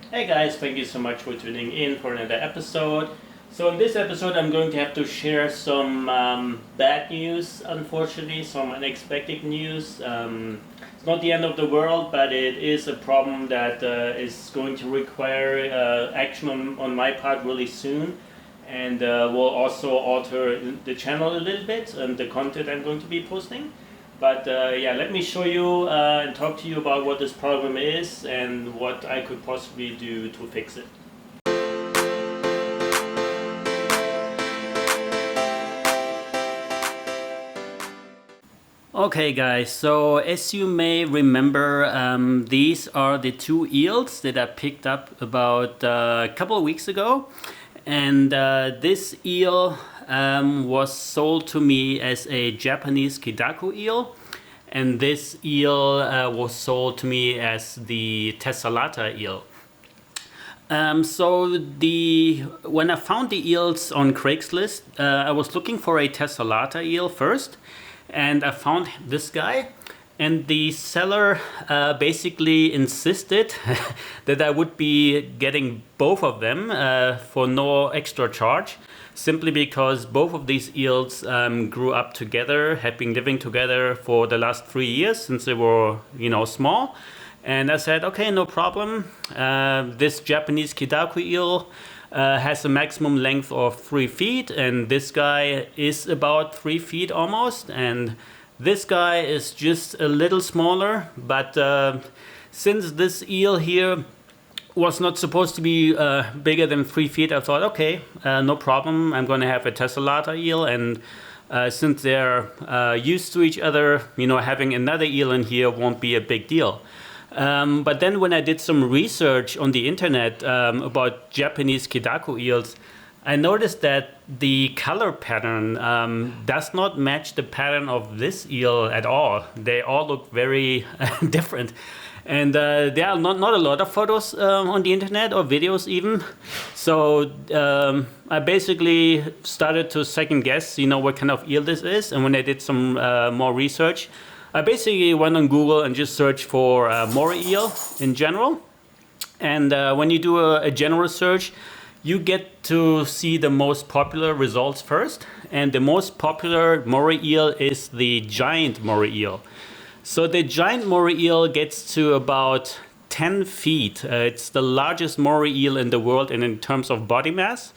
Hey guys, thank you so much for tuning in for another episode. So in this episode I'm going to have to share some bad news, unfortunately, some unexpected news. It's not the end of the world, but it is a problem that is going to require action on my part really soon, and will also alter the channel a little bit and the content I'm going to be posting. But yeah, let me show you and talk to you about what this problem is and what I could possibly do to fix it. Okay guys, so as you may remember, these are the two eels that I picked up about a couple of weeks ago. And this eel was sold to me as a Japanese Kidaku eel, and this eel was sold to me as the tessellata eel. When I found the eels on Craigslist, I was looking for a tessellata eel first, and I found this guy. And the seller basically insisted that I would be getting both of them for no extra charge, simply because both of these eels grew up together, have been living together for the last 3 years since they were, small. And I said, okay, no problem. This Japanese Kidaku eel has a maximum length of 3 feet, and this guy is about 3 feet almost. And this guy is just a little smaller, but since this eel here was not supposed to be bigger than 3 feet, I thought, okay, no problem. I'm going to have a tessellata eel, and since they're used to each other, having another eel in here won't be a big deal. But then when I did some research on the internet about Japanese Kidaku eels, I noticed that the color pattern does not match the pattern of this eel at all. They all look very different. And there are not a lot of photos on the internet or videos even. So I basically started to second guess, what kind of eel this is. And when I did some more research, I basically went on Google and just searched for Moray eel in general. And when you do a general search, you get to see the most popular results first, and the most popular Moray eel is the giant Moray eel. So the giant Moray eel gets to about 10 feet. It's the largest Moray eel in the world in terms of body mass.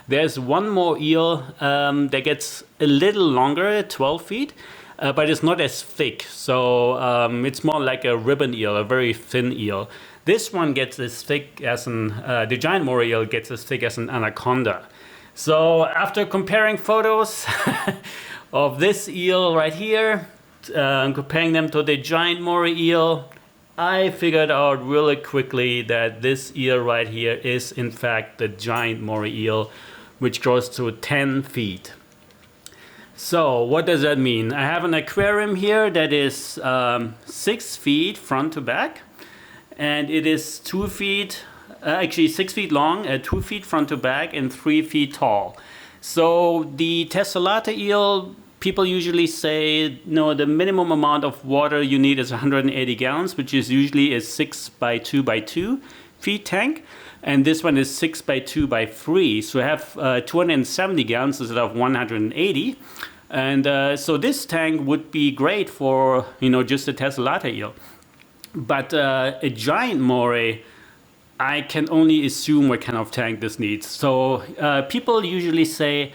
There's one more eel that gets a little longer, 12 feet, but it's not as thick. So it's more like a ribbon eel, a very thin eel. This one gets as thick as the giant Moray eel gets as thick as an anaconda. So after comparing photos of this eel right here, comparing them to the giant Moray eel, I figured out really quickly that this eel right here is in fact the giant Moray eel, which grows to 10 feet. So what does that mean? I have an aquarium here that is 6 feet front to back. And it is 2 feet, actually 6 feet long, 2 feet front to back, and 3 feet tall. So the tessellata eel, people usually say, the minimum amount of water you need is 180 gallons, which is usually a 6 by 2 by 2 feet tank. And this one is 6 by 2 by 3. So I have 270 gallons instead of 180. And so this tank would be great for, just a tessellata eel. But a giant Moray, I can only assume what kind of tank this needs. So people usually say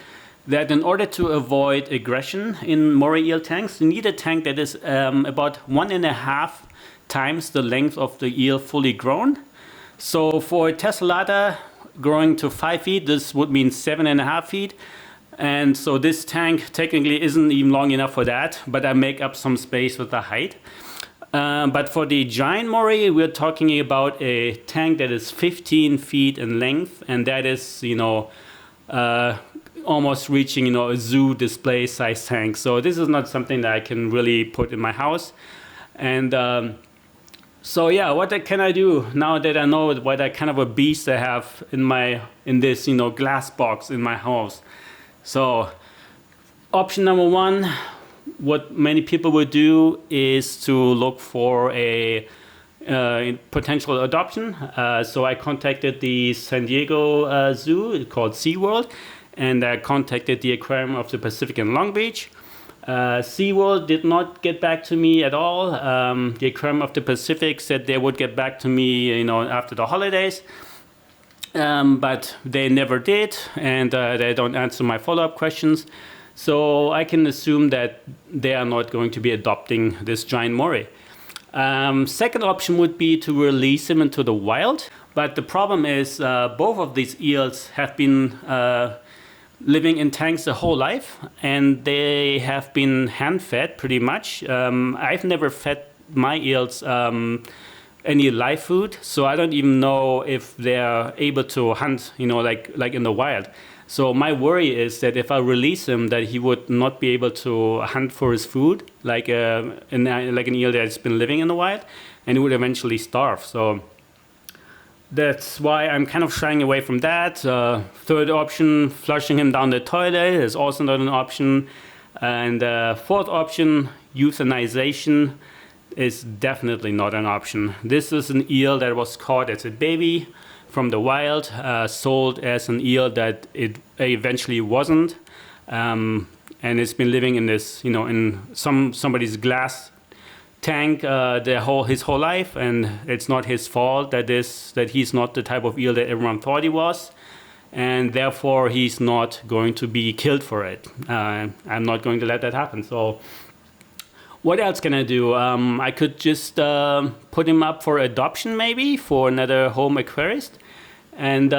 that in order to avoid aggression in Moray eel tanks, you need a tank that is about 1.5 times the length of the eel fully grown. So for a tessellata growing to 5 feet, this would mean 7.5 feet. And so this tank technically isn't even long enough for that, but I make up some space with the height. But for the giant Moray, we're talking about a tank that is 15 feet in length, and that is, almost reaching, a zoo display size tank. So this is not something that I can really put in my house. And so yeah, what can I do now that I know what kind of a beast I have in this, glass box in my house? So option number one, what many people would do is to look for a potential adoption. So I contacted the San Diego Zoo called SeaWorld, and I contacted the Aquarium of the Pacific in Long Beach. SeaWorld did not get back to me at all. The Aquarium of the Pacific said they would get back to me, after the holidays. But they never did, and they don't answer my follow-up questions. So I can assume that they are not going to be adopting this giant moray. Second option would be to release him into the wild. But the problem is both of these eels have been living in tanks their whole life, and they have been hand-fed pretty much. I've never fed my eels any live food, so I don't even know if they're able to hunt, like in the wild. So my worry is that if I release him, that he would not be able to hunt for his food, like an eel that's been living in the wild, and he would eventually starve. So that's why I'm kind of shying away from that. Third option, flushing him down the toilet, is also not an option. And fourth option, euthanization, is definitely not an option. This is an eel that was caught as a baby from the wild, sold as an eel that it eventually wasn't, and it's been living in this, in somebody's glass tank his whole life, and it's not his fault that he's not the type of eel that everyone thought he was, and therefore he's not going to be killed for it. I'm not going to let that happen. So what else can I do? I could just put him up for adoption, maybe for another home aquarist. And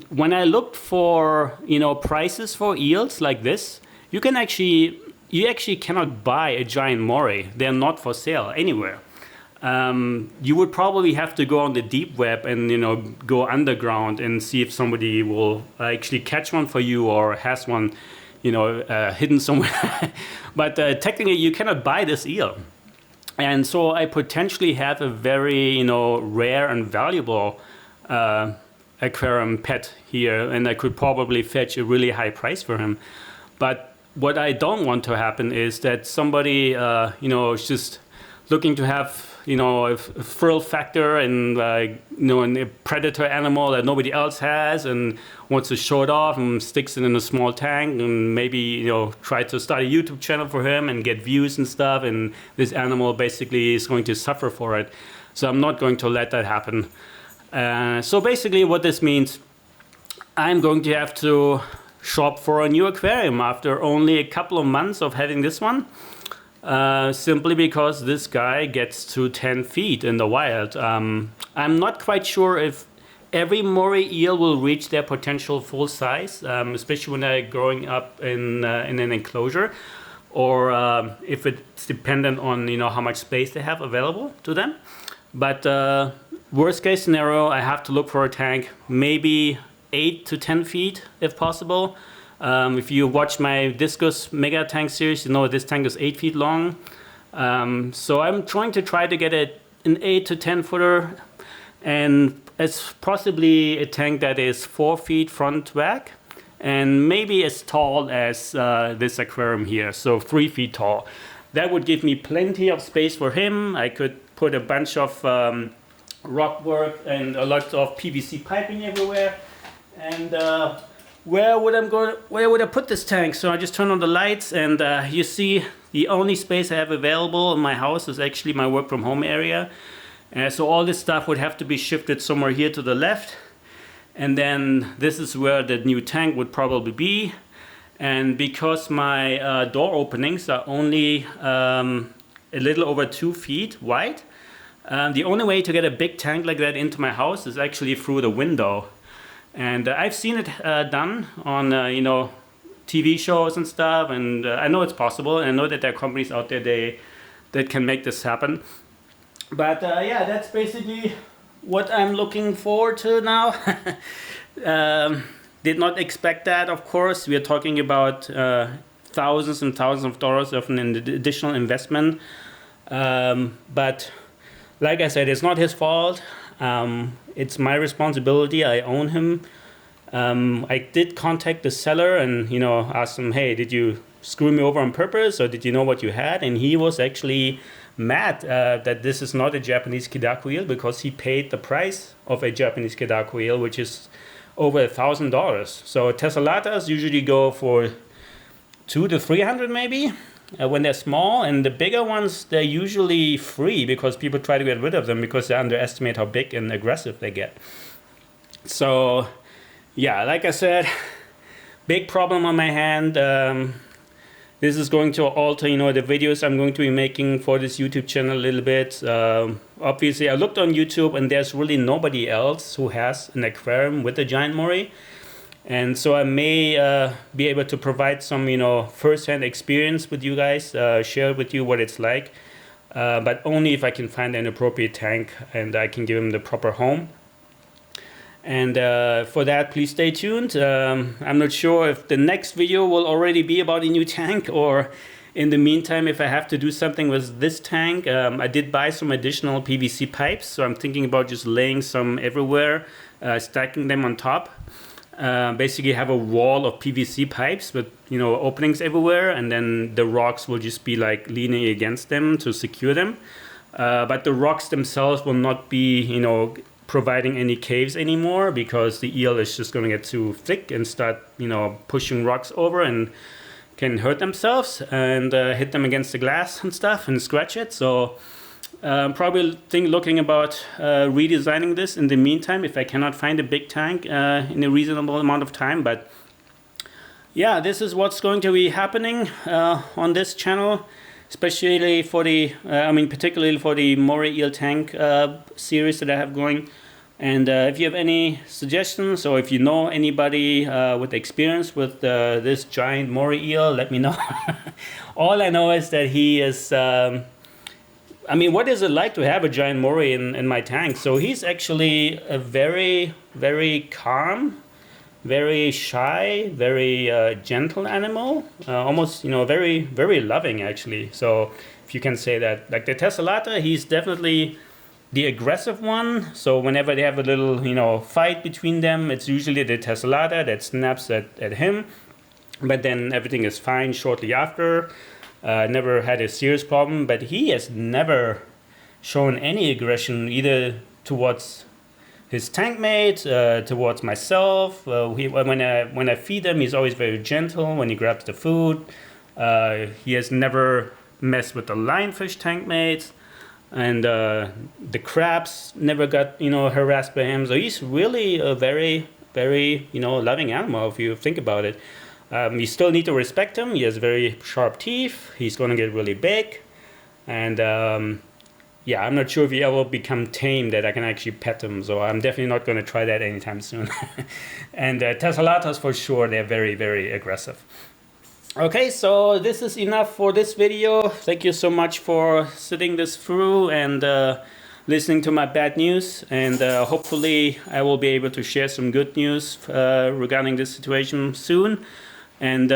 when I looked for prices for eels like this, you actually cannot buy a giant moray. They're not for sale anywhere. You would probably have to go on the deep web and go underground and see if somebody will actually catch one for you or has one hidden somewhere. But technically you cannot buy this eel. And so I potentially have a very rare and valuable aquarium pet here, and I could probably fetch a really high price for him. But what I don't want to happen is that somebody is just looking to have a thrill factor and a predator animal that nobody else has, and wants to show it off and sticks it in a small tank, and maybe try to start a YouTube channel for him and get views and stuff, and this animal basically is going to suffer for it. So I'm not going to let that happen. So basically what this means, I'm going to have to shop for a new aquarium after only a couple of months of having this one. Simply because this guy gets to 10 feet in the wild. I'm not quite sure if every moray eel will reach their potential full size, especially when they're growing up in an enclosure, or if it's dependent on how much space they have available to them. But worst case scenario, I have to look for a tank, maybe 8 to 10 feet if possible. If you watch my Discus Mega Tank series, this tank is 8 feet long. So I'm trying to get an 8 to 10 footer, and it's possibly a tank that is 4 feet front to back, and maybe as tall as this aquarium here, so 3 feet tall. That would give me plenty of space for him. I could put a bunch of rock work and a lot of PVC piping everywhere. And where would I put this tank? So I just turn on the lights, and you see the only space I have available in my house is actually my work from home area. So all this stuff would have to be shifted somewhere here to the left. And then this is where the new tank would probably be. And because my door openings are only a little over 2 feet wide, the only way to get a big tank like that into my house is actually through the window. And I've seen it done on TV shows and stuff, and I know it's possible, and I know that there are companies out there that can make this happen. But yeah, that's basically what I'm looking forward to now. Did not expect that, of course. We are talking about thousands and thousands of dollars of an additional investment. But like I said, it's not his fault. It's my responsibility. I own him. I did contact the seller and asked him, hey, did you screw me over on purpose, or did you know what you had? And he was actually mad that this is not a Japanese Kidako eel, because he paid the price of a Japanese Kidako eel, which is over $1,000. So tessellatas usually go for 200 to 300 maybe when they're small, and the bigger ones, they're usually free because people try to get rid of them because they underestimate how big and aggressive they get. So yeah, like I said, big problem on my hand. This is going to alter, the videos I'm going to be making for this YouTube channel a little bit. Obviously, I looked on YouTube and there's really nobody else who has an aquarium with a giant moray. And so I may be able to provide some, first-hand experience with you guys, share with you what it's like. But only if I can find an appropriate tank and I can give him the proper home. And for that, please stay tuned. I'm not sure if the next video will already be about a new tank, or in the meantime, if I have to do something with this tank. I did buy some additional PVC pipes, so I'm thinking about just laying some everywhere, stacking them on top. Basically have a wall of PVC pipes with, openings everywhere, and then the rocks will just be like leaning against them to secure them. But the rocks themselves will not be, providing any caves anymore, because the eel is just going to get too thick and start, pushing rocks over and can hurt themselves and hit them against the glass and stuff and scratch it. So probably looking about redesigning this in the meantime if I cannot find a big tank in a reasonable amount of time. But yeah, this is what's going to be happening on this channel, especially for the, particularly for the Moray eel tank series that I have going. And if you have any suggestions, or if you know anybody with experience with this giant Moray eel, let me know. All I know is that he is, what is it like to have a giant Moray in my tank? So he's actually a very, very calm, very shy, very gentle animal, almost, very, very loving actually. So if you can say that, like the tessellata, he's definitely the aggressive one. So whenever they have a little, fight between them, it's usually the tessellata that snaps at him. But then everything is fine shortly after. Never had a serious problem, but he has never shown any aggression either towards his tank mate, towards myself. When I feed him, he's always very gentle when he grabs the food. He has never messed with the lionfish tank mates, and the crabs never got harassed by him. So he's really a very, very loving animal if you think about it. You still need to respect him. He has very sharp teeth. He's going to get really big, and yeah, I'm not sure if he ever become tame that I can actually pet him. So I'm definitely not going to try that anytime soon. And tessellatas for sure, they're very, very aggressive. Okay, so this is enough for this video. Thank you so much for sitting this through and listening to my bad news. And hopefully I will be able to share some good news regarding this situation soon. And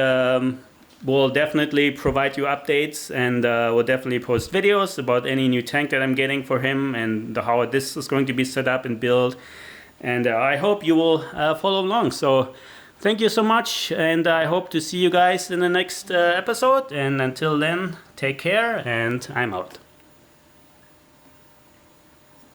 we'll definitely provide you updates, and we'll definitely post videos about any new tank that I'm getting for him and how this is going to be set up and built. And I hope you will follow along. So thank you so much, and I hope to see you guys in the next episode. And until then, take care, and I'm out.